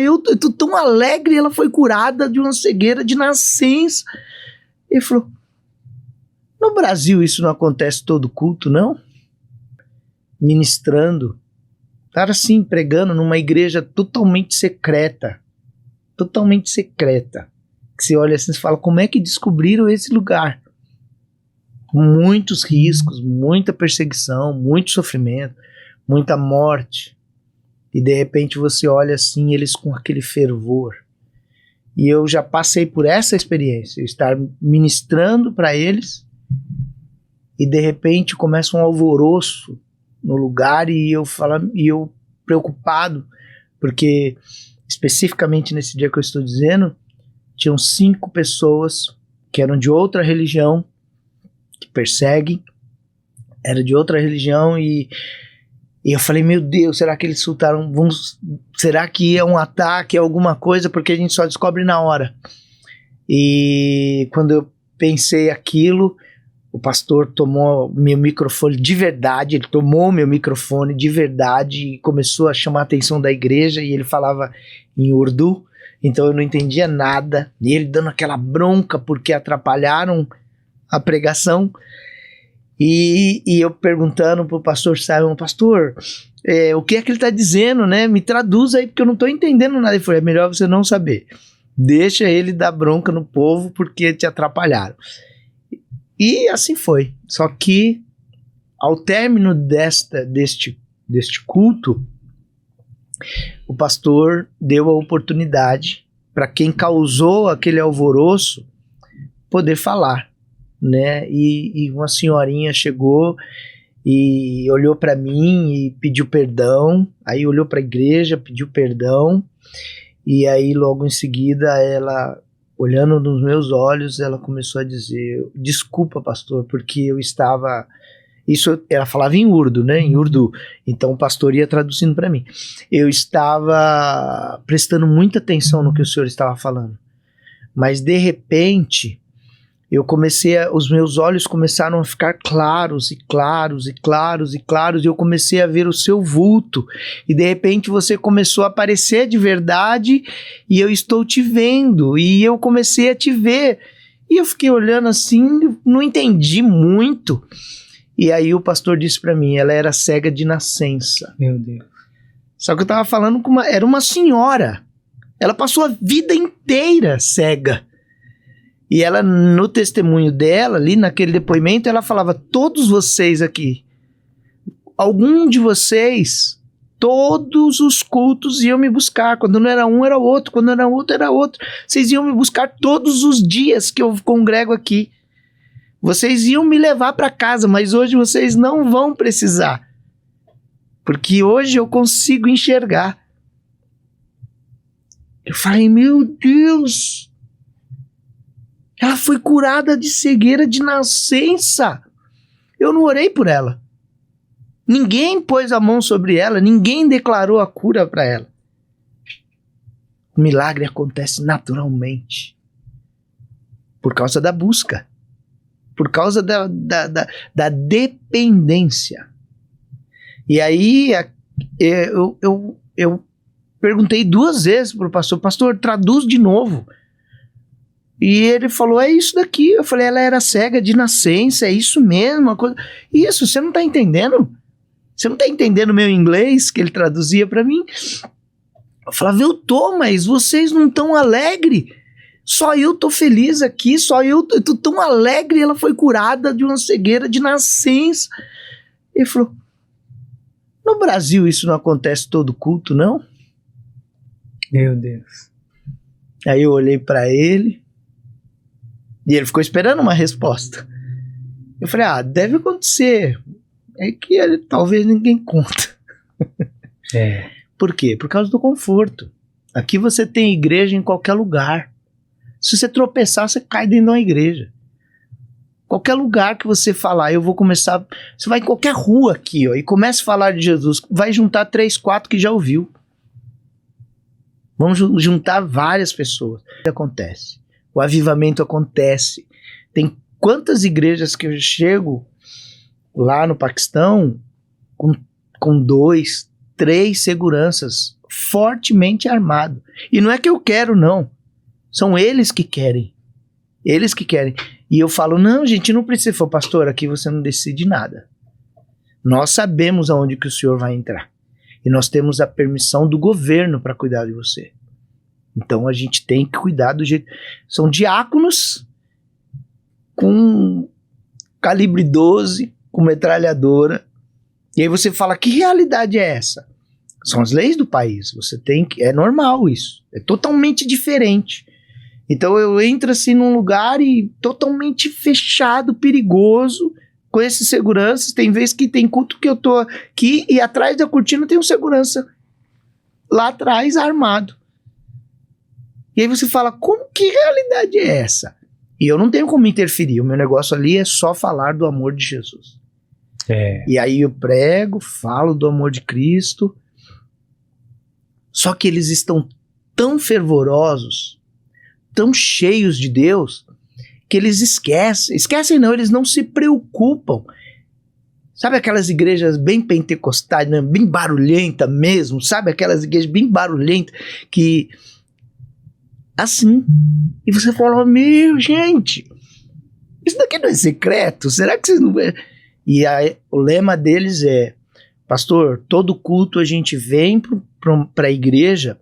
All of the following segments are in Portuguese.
Eu tô tão alegre, ela foi curada de uma cegueira de nascença. Ele falou, no Brasil isso não acontece todo culto, não? Ministrando. Cara assim, pregando numa igreja totalmente secreta. Totalmente secreta. Que você olha assim e fala, como é que descobriram esse lugar? Muitos riscos, muita perseguição, muito sofrimento, muita morte. E de repente você olha assim, eles com aquele fervor. E eu já passei por essa experiência, estar ministrando para eles e de repente começa um alvoroço no lugar e eu preocupado, porque especificamente nesse dia que eu estou dizendo, tinham 5 pessoas que eram de outra religião, que perseguem, era de outra religião e eu falei, meu Deus, será que eles soltaram, será que é um ataque, é alguma coisa, porque a gente só descobre na hora. E quando eu pensei aquilo, o pastor tomou meu microfone de verdade, ele tomou meu microfone de verdade e começou a chamar a atenção da igreja e ele falava em urdu, então eu não entendia nada, e ele dando aquela bronca porque atrapalharam a pregação. E eu perguntando pro pastor Simon, pastor, o que é que ele tá dizendo, né? Me traduz aí, porque eu não tô entendendo nada. Ele falou, é melhor você não saber. Deixa ele dar bronca no povo, porque te atrapalharam. E assim foi. Só que, ao término deste culto, o pastor deu a oportunidade para quem causou aquele alvoroço poder falar. Né? E uma senhorinha chegou e olhou para mim e pediu perdão, aí olhou para a igreja, pediu perdão, e aí logo em seguida ela, olhando nos meus olhos, ela começou a dizer, desculpa pastor, porque eu estava, isso ela falava em urdu, né? Em urdu, então o pastor ia traduzindo para mim, eu estava prestando muita atenção no que o senhor estava falando, mas de repente os meus olhos começaram a ficar claros e claros e claros e claros, e eu comecei a ver o seu vulto, e de repente você começou a aparecer de verdade, e eu estou te vendo, e eu comecei a te ver, e eu fiquei olhando assim, não entendi muito, e aí o pastor disse para mim, ela era cega de nascença. Meu Deus. Só que eu estava falando era uma senhora, ela passou a vida inteira cega. E ela, no testemunho dela, ali naquele depoimento, ela falava, todos vocês aqui, algum de vocês, todos os cultos iam me buscar, quando não era um era outro, quando era outro era outro, vocês iam me buscar todos os dias que eu congrego aqui, vocês iam me levar para casa, mas hoje vocês não vão precisar, porque hoje eu consigo enxergar. Eu falei, meu Deus, ela foi curada de cegueira de nascença. Eu não orei por ela. Ninguém pôs a mão sobre ela, ninguém declarou a cura para ela. O milagre acontece naturalmente. Por causa da busca. Por causa da dependência. E aí eu perguntei 2 vezes para o pastor, pastor, traduz de novo. E ele falou, é isso daqui. Eu falei, ela era cega de nascença, é isso mesmo. Uma coisa... Isso, você não tá entendendo? Você não tá entendendo o meu inglês que ele traduzia para mim? Eu falava, eu tô, mas vocês não tão alegres. Só eu tô feliz aqui, só eu tô tão alegre. Ela foi curada de uma cegueira de nascença. Ele falou, no Brasil isso não acontece todo culto, não? Meu Deus. Aí eu olhei para ele. E ele ficou esperando uma resposta. Eu falei, deve acontecer. É que talvez ninguém conta. Por quê? Por causa do conforto. Aqui você tem igreja em qualquer lugar. Se você tropeçar, você cai dentro de uma igreja. Qualquer lugar que você falar, eu vou começar... Você vai em qualquer rua aqui, ó, e começa a falar de Jesus. Vai juntar 3, 4 que já ouviu. Vamos juntar várias pessoas. O que acontece? O avivamento acontece. Tem quantas igrejas que eu chego lá no Paquistão com 2, 3 seguranças fortemente armado. E não é que eu quero, não. São eles que querem. Eles que querem. E eu falo, não, gente, não precisa. Falo, pastor, aqui você não decide nada. Nós sabemos aonde que o senhor vai entrar. E nós temos a permissão do governo para cuidar de você. Então a gente tem que cuidar do jeito... São diáconos com calibre 12, com metralhadora. E aí você fala, que realidade é essa? São as leis do país. Você tem que... É normal isso. É totalmente diferente. Então eu entro assim num lugar e totalmente fechado, perigoso, com esses seguranças. Tem vezes que tem culto que eu tô aqui e atrás da cortina tem um segurança lá atrás armado. E aí você fala, que realidade é essa? E eu não tenho como interferir. O meu negócio ali é só falar do amor de Jesus. E aí eu prego, falo do amor de Cristo. Só que eles estão tão fervorosos, tão cheios de Deus, que eles esquecem não, eles não se preocupam. Sabe aquelas igrejas bem pentecostais, né? Bem barulhenta mesmo, sabe aquelas igrejas bem barulhentas que assim, e você fala, meu, gente, isso daqui não é secreto? Será que vocês não... E aí, o lema deles é, pastor, todo culto a gente vem para a igreja,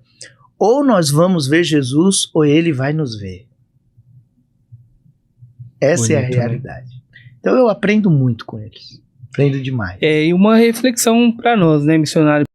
ou nós vamos ver Jesus, ou ele vai nos ver. Essa é a realidade. Né? Então eu aprendo muito com eles. Aprendo demais. E uma reflexão para nós, né, missionário?